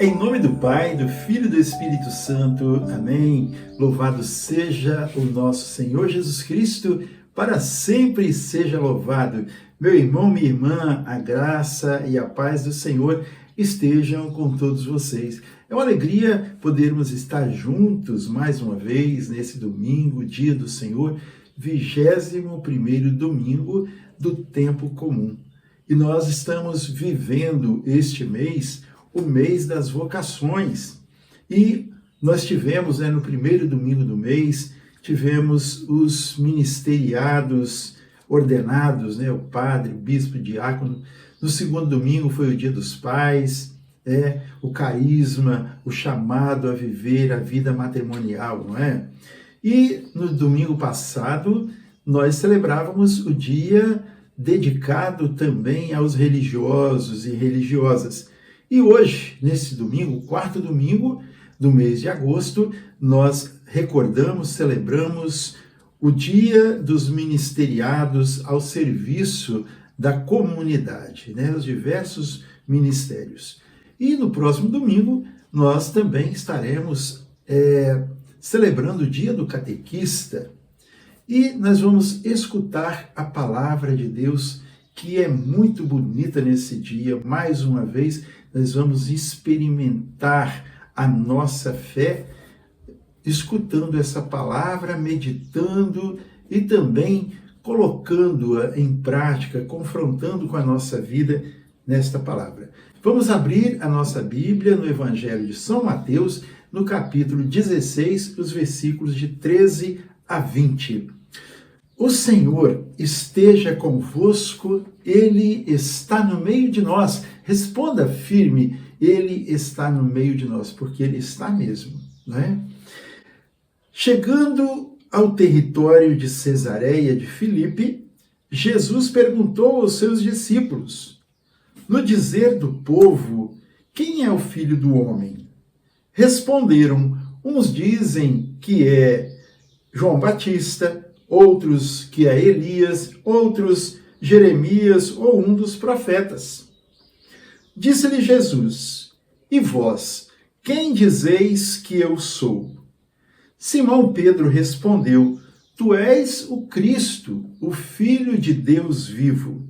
Em nome do Pai, do Filho e do Espírito Santo. Amém. Louvado seja o nosso Senhor Jesus Cristo, para sempre seja louvado. Meu irmão, minha irmã, a graça e a paz do Senhor estejam com todos vocês. É uma alegria podermos estar juntos mais uma vez nesse domingo, dia do Senhor, 21º domingo do tempo comum. E nós estamos vivendo este mês, o mês das vocações. E nós tivemos, no primeiro domingo do mês, tivemos os ministeriados ordenados, o padre, o bispo, o diácono. No segundo domingo foi o dia dos pais, o carisma, o chamado a viver a vida matrimonial, não é? E no domingo passado, nós celebrávamos o dia dedicado também aos religiosos e religiosas. E hoje, nesse domingo, quarto domingo do mês de agosto, nós recordamos, celebramos o Dia dos Ministeriados ao serviço da comunidade, os diversos ministérios. E no próximo domingo, nós também estaremos celebrando o Dia do Catequista. E nós vamos escutar a palavra de Deus, que é muito bonita nesse dia. Mais uma vez, nós vamos experimentar a nossa fé, escutando essa palavra, meditando e também colocando-a em prática, confrontando com a nossa vida nesta palavra. Vamos abrir a nossa Bíblia no Evangelho de São Mateus, no capítulo 16, os versículos de 13 a 20. O Senhor esteja convosco, Ele está no meio de nós. Responda firme, Ele está no meio de nós, porque Ele está mesmo, não é? Chegando ao território de Cesareia de Filipe, Jesus perguntou aos seus discípulos: no dizer do povo, quem é o Filho do Homem? Responderam: uns dizem que é João Batista, outros que é Elias, outros Jeremias ou um dos profetas. Disse-lhe Jesus: e vós, quem dizeis que eu sou? Simão Pedro respondeu: tu és o Cristo, o Filho de Deus vivo.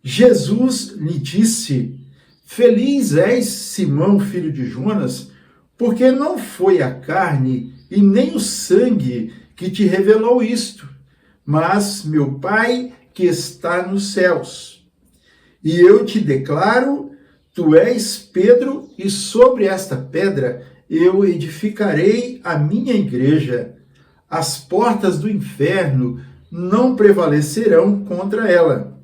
Jesus lhe disse: feliz és, Simão, filho de Jonas, porque não foi a carne e nem o sangue que te revelou isto, mas meu Pai que está nos céus. E eu te declaro, tu és Pedro, e sobre esta pedra eu edificarei a minha igreja. As portas do inferno não prevalecerão contra ela.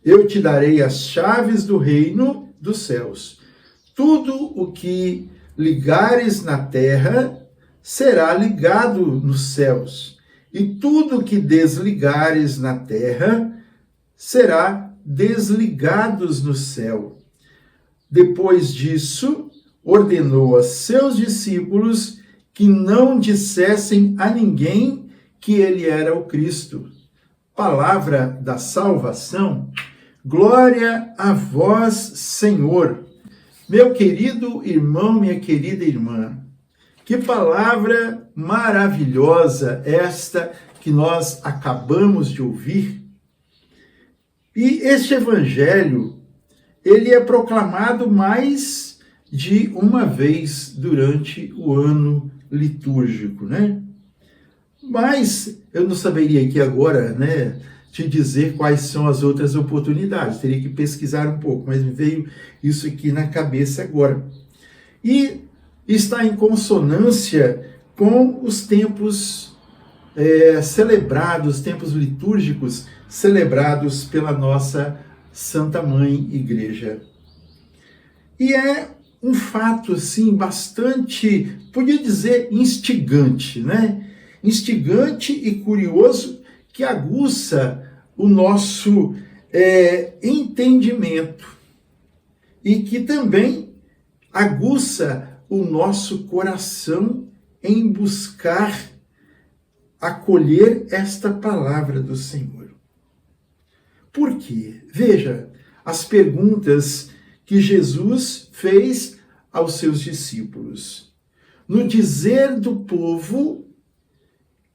Eu te darei as chaves do reino dos céus. Tudo o que ligares na terra será ligado nos céus, e tudo que desligares na terra será desligados no céu. Depois disso, ordenou a seus discípulos que não dissessem a ninguém que ele era o Cristo. Palavra da salvação. Glória a vós, Senhor. Meu querido irmão, minha querida irmã, que palavra maravilhosa esta que nós acabamos de ouvir. E este evangelho, ele é proclamado mais de uma vez durante o ano litúrgico, Mas eu não saberia aqui agora, te dizer quais são as outras oportunidades. Teria que pesquisar um pouco, mas me veio isso aqui na cabeça agora. E está em consonância com os tempos celebrados, tempos litúrgicos celebrados pela nossa Santa Mãe Igreja. E é um fato, assim, bastante, podia dizer, instigante, Instigante e curioso, que aguça o nosso entendimento e que também aguça o nosso coração em buscar acolher esta palavra do Senhor. Por quê? Veja, as perguntas que Jesus fez aos seus discípulos: no dizer do povo,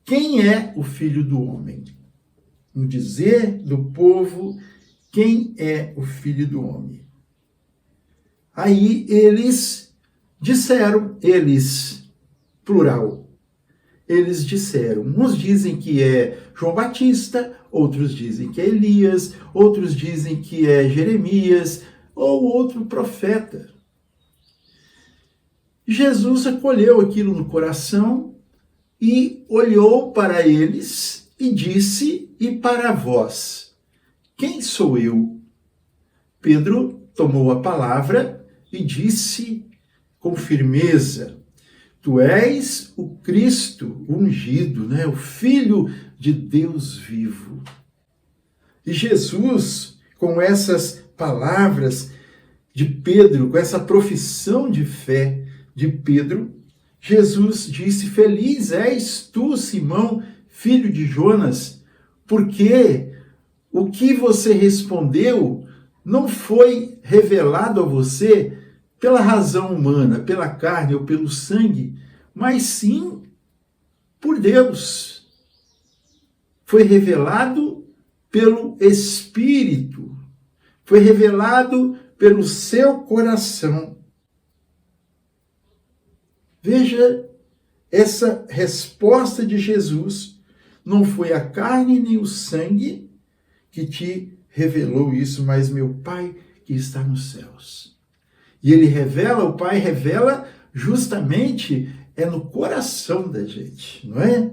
quem é o Filho do Homem? No dizer do povo, quem é o Filho do Homem? Aí eles disseram, plural, eles disseram, uns dizem que é João Batista, outros dizem que é Elias, outros dizem que é Jeremias, ou outro profeta. Jesus acolheu aquilo no coração e olhou para eles e disse: e para vós, quem sou eu? Pedro tomou a palavra e disse com firmeza: tu és o Cristo ungido, né? O Filho de Deus vivo. E Jesus, com essas palavras de Pedro, com essa profissão de fé de Pedro, Jesus disse: feliz és tu, Simão, filho de Jonas, porque o que você respondeu não foi revelado a você pela razão humana, pela carne ou pelo sangue, mas sim por Deus. Foi revelado pelo Espírito, foi revelado pelo seu coração. Veja, essa resposta de Jesus: não foi a carne nem o sangue que te revelou isso, mas meu Pai que está nos céus. E ele revela, o Pai revela justamente no coração da gente, não é?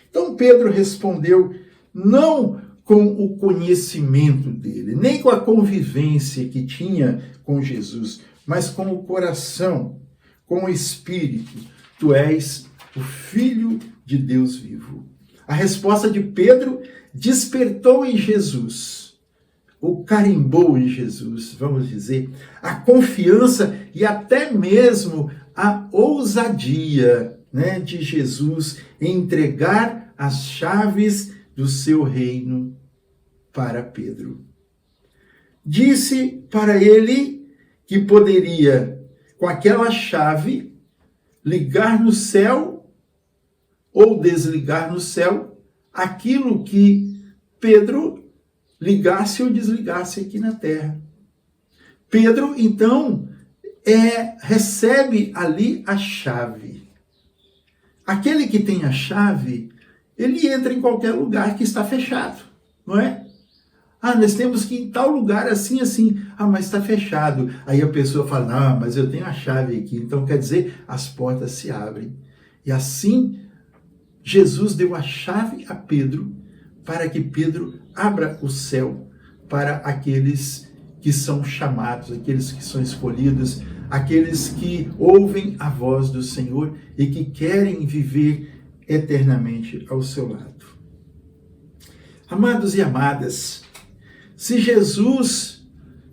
Então Pedro respondeu não com o conhecimento dele, nem com a convivência que tinha com Jesus, mas com o coração, com o Espírito. Tu és o Filho de Deus vivo. A resposta de Pedro despertou em Jesus, ou carimbou em Jesus, vamos dizer, a confiança e até mesmo a ousadia, né, de Jesus em entregar as chaves do seu reino para Pedro. Disse para ele que poderia, com aquela chave, ligar no céu ou desligar no céu aquilo que Pedro ligasse ou desligasse aqui na terra. Pedro, então, recebe ali a chave. Aquele que tem a chave, ele entra em qualquer lugar que está fechado, não é? Ah, nós temos que ir em tal lugar assim, assim. Ah, mas está fechado. Aí a pessoa fala: não, mas eu tenho a chave aqui. Então, quer dizer, as portas se abrem. E assim, Jesus deu a chave a Pedro para que Pedro abra o céu para aqueles que são chamados, aqueles que são escolhidos, aqueles que ouvem a voz do Senhor e que querem viver eternamente ao seu lado. Amados e amadas, se Jesus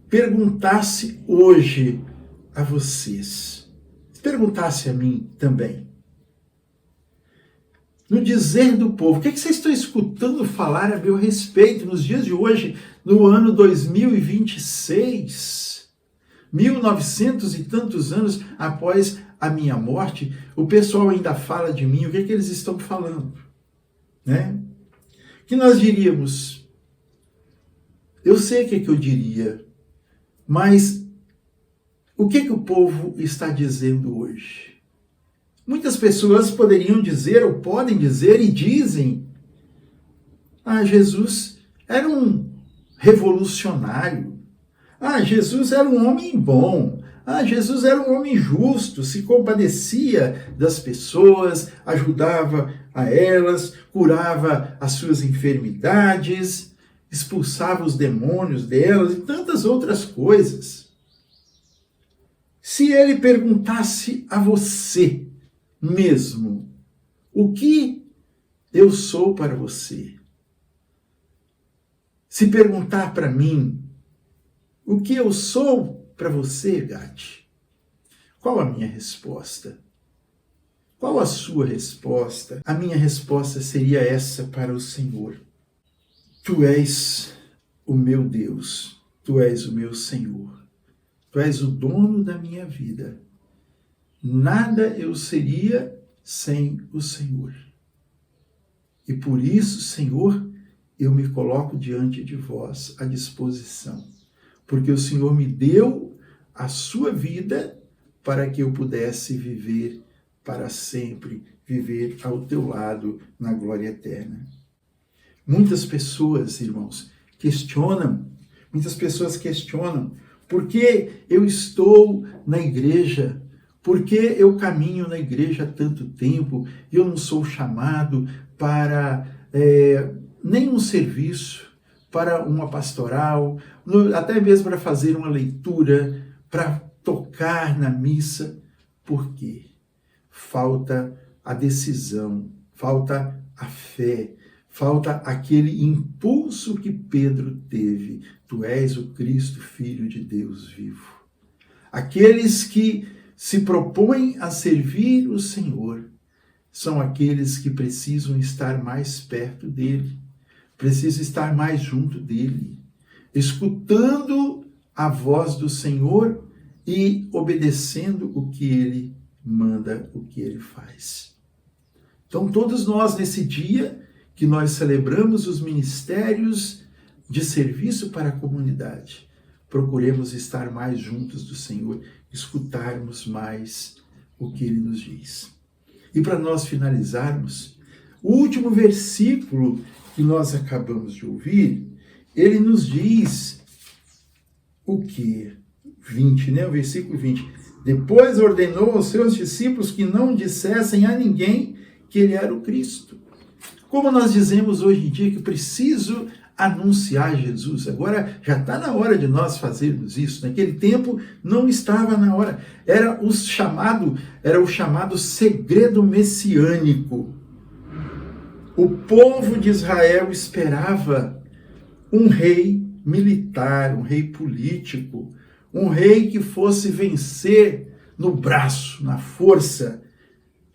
perguntasse hoje a vocês, perguntasse a mim também, no dizer do povo, o que vocês estão escutando falar a meu respeito nos dias de hoje, no ano 2026, 1900 e tantos anos após a minha morte, o pessoal ainda fala de mim, o que eles estão falando? Né? Que nós diríamos? Eu sei o que eu diria, mas o que o povo está dizendo hoje? Muitas pessoas poderiam dizer, ou podem dizer, e dizem: ah, Jesus era um revolucionário. Ah, Jesus era um homem bom. Ah, Jesus era um homem justo, se compadecia das pessoas, ajudava a elas, curava as suas enfermidades, expulsava os demônios delas e tantas outras coisas. Se ele perguntasse a você mesmo, o que eu sou para você? Se perguntar para mim, o que eu sou para você, Gati? Qual a minha resposta? Qual a sua resposta? A minha resposta seria essa para o Senhor: tu és o meu Deus, tu és o meu Senhor, tu és o dono da minha vida, nada eu seria sem o Senhor. E por isso, Senhor, eu me coloco diante de vós à disposição, porque o Senhor me deu a sua vida para que eu pudesse viver para sempre, viver ao teu lado na glória eterna. Muitas pessoas, irmãos, muitas pessoas questionam por que eu estou na igreja, por que eu caminho na igreja há tanto tempo e eu não sou chamado para nenhum serviço, para uma pastoral, até mesmo para fazer uma leitura, para tocar na missa. Por quê? Falta a decisão, falta a fé, falta aquele impulso que Pedro teve. Tu és o Cristo, Filho de Deus vivo. Aqueles que se propõem a servir o Senhor são aqueles que precisam estar mais perto dele, precisam estar mais junto dele, escutando a voz do Senhor e obedecendo o que ele manda, o que ele faz. Então, todos nós, nesse dia que nós celebramos os ministérios de serviço para a comunidade, procuremos estar mais juntos do Senhor, escutarmos mais o que ele nos diz. E para nós finalizarmos, o último versículo que nós acabamos de ouvir, ele nos diz o quê? 20, né? O versículo 20. Depois ordenou aos seus discípulos que não dissessem a ninguém que ele era o Cristo. Como nós dizemos hoje em dia que preciso anunciar Jesus. Agora já está na hora de nós fazermos isso. Naquele tempo não estava na hora. Era o chamado segredo messiânico. O povo de Israel esperava um rei militar, um rei político, um rei que fosse vencer no braço, na força.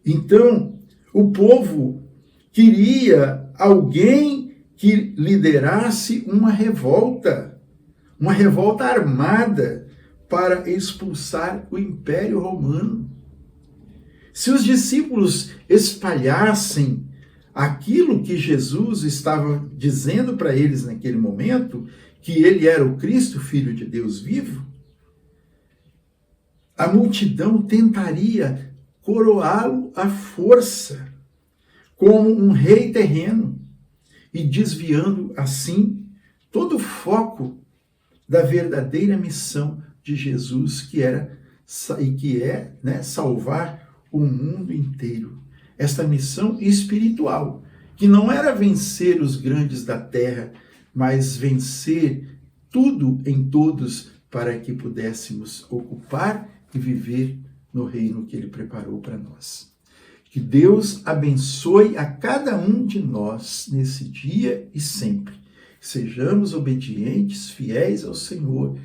Então, o povo queria alguém que liderasse uma revolta armada para expulsar o Império Romano. Se os discípulos espalhassem aquilo que Jesus estava dizendo para eles naquele momento, que ele era o Cristo, Filho de Deus vivo, a multidão tentaria coroá-lo à força, como um rei terreno, e desviando assim todo o foco da verdadeira missão de Jesus, que é salvar o mundo inteiro. Esta missão espiritual, que não era vencer os grandes da terra, mas vencer tudo em todos para que pudéssemos ocupar e viver no reino que ele preparou para nós. Que Deus abençoe a cada um de nós nesse dia e sempre. Sejamos obedientes, fiéis ao Senhor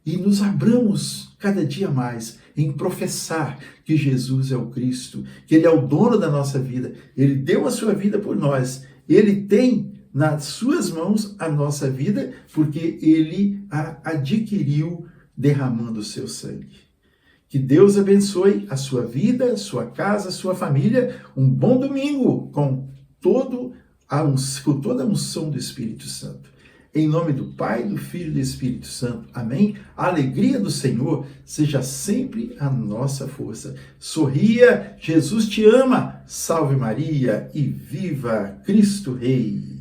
e nos abramos cada dia mais em professar que Jesus é o Cristo, que ele é o dono da nossa vida, ele deu a sua vida por nós, ele tem nas suas mãos a nossa vida, porque ele a adquiriu derramando o seu sangue. Que Deus abençoe a sua vida, a sua casa, a sua família. Um bom domingo com toda a unção do Espírito Santo. Em nome do Pai, do Filho e do Espírito Santo. Amém? A alegria do Senhor seja sempre a nossa força. Sorria, Jesus te ama. Salve Maria e viva Cristo Rei.